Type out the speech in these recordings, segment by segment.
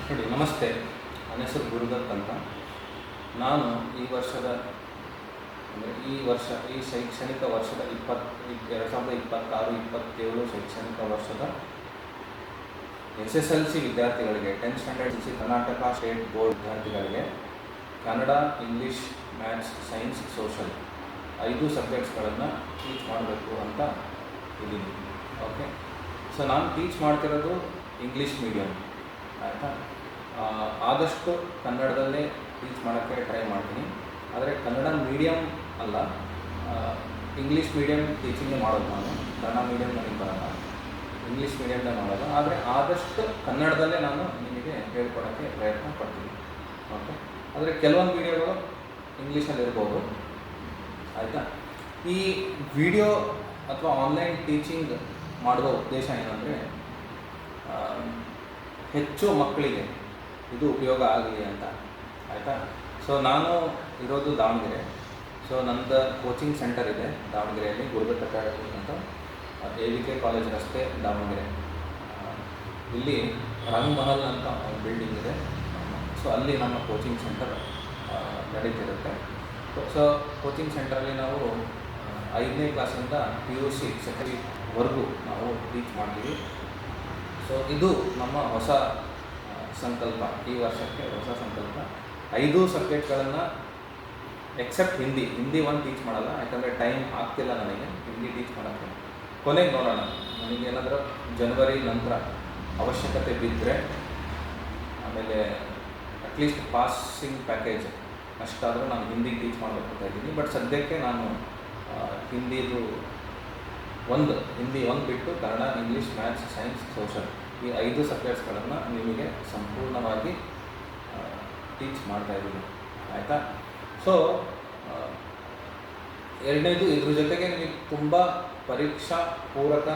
ನೋಡಿ, ನಮಸ್ತೆ. ನನ್ನ ಹೆಸರು ಗುರುದತ್ ಅಂತ. ನಾನು ಈ ವರ್ಷದ ಅಂದರೆ ಈ ಶೈಕ್ಷಣಿಕ ವರ್ಷದ 2026-27 ಶೈಕ್ಷಣಿಕ ವರ್ಷದ SSLC ವಿದ್ಯಾರ್ಥಿಗಳಿಗೆ 10th standard Karnataka state board ವಿದ್ಯಾರ್ಥಿಗಳಿಗೆ Kannada, English, maths, science, social 5 ಸಬ್ಜೆಕ್ಟ್ಸ್ಗಳನ್ನು ಟೀಚ್ ಮಾಡಬೇಕು ಅಂತ ಇದ್ದೀನಿ. ಓಕೆ, ಸೊ ನಾನು ಟೀಚ್ ಮಾಡ್ತಿರೋದು ಇಂಗ್ಲೀಷ್ ಮೀಡಿಯಮ್, ಆಯಿತಾ. ಆದಷ್ಟು ಕನ್ನಡದಲ್ಲೇ ಟೀಚ್ ಮಾಡೋಕ್ಕೆ ಟ್ರೈ ಮಾಡ್ತೀನಿ. ಆದರೆ ಕನ್ನಡ ಮೀಡಿಯಮ್ ಅಲ್ಲ, ಇಂಗ್ಲೀಷ್ ಮೀಡಿಯಮ್ ಟೀಚಿಂಗೇ ಮಾಡೋದು ನಾನು. ಕನ್ನಡ ಮೀಡಿಯಮ್ ನನಗೆ ಬರೋಲ್ಲ, ಇಂಗ್ಲೀಷ್ ಮೀಡಿಯಮ್ದೇ ಮಾಡೋದು. ಆದರೆ ಆದಷ್ಟು ಕನ್ನಡದಲ್ಲೇ ನಾನು ನಿಮಗೆ ಹೇಳ್ಕೊಡೋಕ್ಕೆ ಪ್ರಯತ್ನ ಪಡ್ತೀನಿ. ಓಕೆ, ಆದರೆ ಕೆಲವೊಂದು ವೀಡಿಯೋಗಳು ಇಂಗ್ಲೀಷಲ್ಲಿ ಇರ್ಬೋದು, ಆಯಿತಾ. ಈ ವಿಡಿಯೋ ಅಥವಾ ಆನ್ಲೈನ್ ಟೀಚಿಂಗ್ ಮಾಡುವ ಉದ್ದೇಶ ಏನಂದರೆ ಹೆಚ್ಚು ಮಕ್ಕಳಿಗೆ ಇದು ಉಪಯೋಗ ಆಗಲಿ ಅಂತ, ಆಯಿತಾ. ಸೊ ನಾನು ಇರೋದು ದಾವಣಗೆರೆ. ಸೊ ನನ್ನದು ಕೋಚಿಂಗ್ ಸೆಂಟರ್ ಇದೆ ದಾವಣಗೆರೆಯಲ್ಲಿ, ಗುರುದತ್ ಅಕಾಡೆಮಿ ಅಂತ, AVK ಕಾಲೇಜ್ ರಸ್ತೆ, ದಾವಣಗೆರೆ. ಇಲ್ಲಿ ರಂಗ್ ಮಹಲ್ ಅಂತ ಒಂದು ಬಿಲ್ಡಿಂಗ್ ಇದೆ. ಸೊ ಅಲ್ಲಿ ನಮ್ಮ ಕೋಚಿಂಗ್ ಸೆಂಟರ್ ನಡೀತಿರುತ್ತೆ. ಸೊ ಕೋಚಿಂಗ್ ಸೆಂಟರಲ್ಲಿ ನಾವು 5ನೇ ಕ್ಲಾಸಿಂದ PUC ಸೆಕೆಂಡ್ವರೆಗೂ ನಾವು ಟೀಚ್ ಮಾಡ್ತೀವಿ. ಸೊ ಇದು ನಮ್ಮ ಹೊಸ ಸಂಕಲ್ಪ, ಈ ವರ್ಷಕ್ಕೆ ಹೊಸ ಸಂಕಲ್ಪ. 5 ಸಬ್ಜೆಕ್ಟ್ಗಳನ್ನು ಎಕ್ಸೆಪ್ಟ್ ಹಿಂದಿ ಒಂದು ಟೀಚ್ ಮಾಡಲ್ಲ, ಯಾಕಂದರೆ ಟೈಮ್ ಆಗ್ತಿಲ್ಲ ನನಗೆ ಹಿಂದಿ ಟೀಚ್ ಮಾಡೋಕ್ಕೆ. ಕೊನೆಗೆ ನೋಡೋಣ, ನನಗೇನಾದರೂ ಜನವರಿ ನಂತರ ಅವಶ್ಯಕತೆ ಬಿದ್ದರೆ, ಆಮೇಲೆ ಅಟ್ಲೀಸ್ಟ್ ಪಾಸಿಂಗ್ ಪ್ಯಾಕೇಜ್ ಅಷ್ಟಾದರೂ ನಾನು ಹಿಂದಿ ಟೀಚ್ ಮಾಡಬೇಕು ಅಂತ ಇದ್ದೀನಿ. ಬಟ್ ಸದ್ಯಕ್ಕೆ ನಾನು ಹಿಂದಿ ಒಂದು ಬಿಟ್ಟು Kannada, English, maths, science, social ಈ 5 ಸಬ್ಜೆಕ್ಟ್ಸ್ಗಳನ್ನು ನಿಮಗೆ ಸಂಪೂರ್ಣವಾಗಿ ಟೀಚ್ ಮಾಡ್ತಾಯಿದ್ದೀನಿ, ಆಯಿತಾ. ಸೊ ಎರಡನೇದು, ಇದ್ರ ಜೊತೆಗೆ ನಿಮಗೆ ತುಂಬ ಪರೀಕ್ಷಾ ಪೂರಕ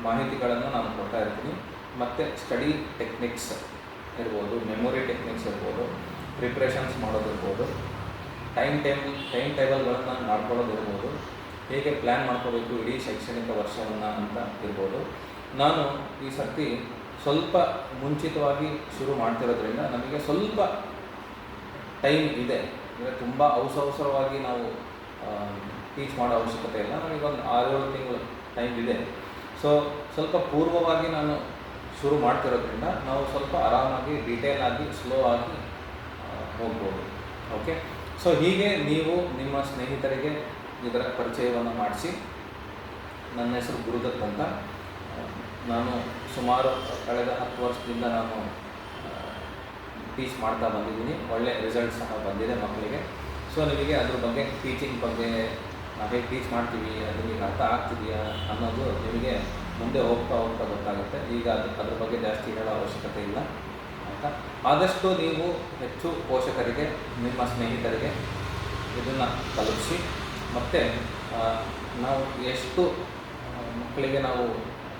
ಮಾಹಿತಿಗಳನ್ನು ನಾನು ಕೊಡ್ತಾ ಇರ್ತೀನಿ. ಮತ್ತು ಸ್ಟಡಿ ಟೆಕ್ನಿಕ್ಸ್ ಇರ್ಬೋದು, ಮೆಮೊರಿ ಟೆಕ್ನಿಕ್ಸ್ ಇರ್ಬೋದು, ಪ್ರಿಪ್ರೇಷನ್ಸ್ ಮಾಡೋದಿರ್ಬೋದು, ಟೈಮ್ ಟೇಬಲ್ಗಳನ್ನು ಮಾಡ್ಕೊಳ್ಳೋದಿರ್ಬೋದು, ಹೇಗೆ ಪ್ಲ್ಯಾನ್ ಮಾಡ್ಕೋಬೇಕು ಇಡೀ ಶೈಕ್ಷಣಿಕ ವರ್ಷವನ್ನು ಅಂತ ಇರ್ಬೋದು. ನಾನು ಈ ಸರ್ತಿ ಸ್ವಲ್ಪ ಮುಂಚಿತವಾಗಿ ಶುರು ಮಾಡ್ತಿರೋದ್ರಿಂದ ನಮಗೆ ಸ್ವಲ್ಪ ಟೈಮ್ ಇದೆ. ಅಂದರೆ ತುಂಬ ಅವಸರವಾಗಿ ನಾವು ಟೀಚ್ ಮಾಡೋ ಅವಶ್ಯಕತೆ ಇಲ್ಲ. ನಮಗೊಂದು 6-7 ತಿಂಗಳು ಟೈಮ್ ಇದೆ. ಸೊ ಸ್ವಲ್ಪ ಪೂರ್ವವಾಗಿ ನಾನು ಶುರು ಮಾಡ್ತಿರೋದ್ರಿಂದ ನಾವು ಸ್ವಲ್ಪ ಆರಾಮಾಗಿ, ಡೀಟೇಲ್ ಆಗಿ, ಸ್ಲೋ ಆಗಿ ಹೋಗ್ಬೋದು. ಓಕೆ, ಸೊ ಹೀಗೆ ನೀವು ನಿಮ್ಮ ಸ್ನೇಹಿತರಿಗೆ ಇದರ ಪರಿಚಯವನ್ನು ಮಾಡಿಸಿ. ನನ್ನ ಹೆಸರು ಗುರುದತ್ ಅಂತ. ನಾನು ಸುಮಾರು ಕಳೆದ 10 ವರ್ಷದಿಂದ ನಾನು ಟೀಚ್ ಮಾಡ್ತಾ ಬಂದಿದ್ದೀನಿ. ಒಳ್ಳೆಯ ರಿಸಲ್ಟ್ ಸಹ ಬಂದಿದೆ ಮಕ್ಕಳಿಗೆ. ಸೊ ನಿಮಗೆ ಅದ್ರ ಬಗ್ಗೆ, ಟೀಚಿಂಗ್ ಬಗ್ಗೆ, ನಾವು ಹೇಗೆ ಟೀಚ್ ಮಾಡ್ತೀವಿ, ಅದು ನಿಮಗೆ ಅರ್ಥ ಆಗ್ತಿದೆಯಾ ಅನ್ನೋದು ನಿಮಗೆ ಮುಂದೆ ಹೋಗ್ತಾ ಗೊತ್ತಾಗುತ್ತೆ. ಈಗ ಅದ್ರ ಬಗ್ಗೆ ಜಾಸ್ತಿ ಹೇಳೋ ಅವಶ್ಯಕತೆ ಇಲ್ಲ, ಆಯಿತಾ. ಆದಷ್ಟು ನೀವು ಹೆಚ್ಚು ಪೋಷಕರಿಗೆ, ನಿಮ್ಮ ಸ್ನೇಹಿತರಿಗೆ ಇದನ್ನು ತಲುಪಿಸಿ. ಮತ್ತು ನಾವು ಎಷ್ಟು ಮಕ್ಕಳಿಗೆ ನಾವು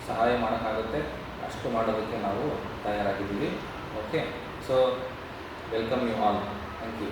ಸಹಾಯ ಮಾಡೋಕ್ಕಾಗುತ್ತೆ ಅಷ್ಟು ಮಾಡೋದಕ್ಕೆ ನಾವು ತಯಾರಾಗಿದ್ದೀವಿ. Okay, so welcome you all. Thank you.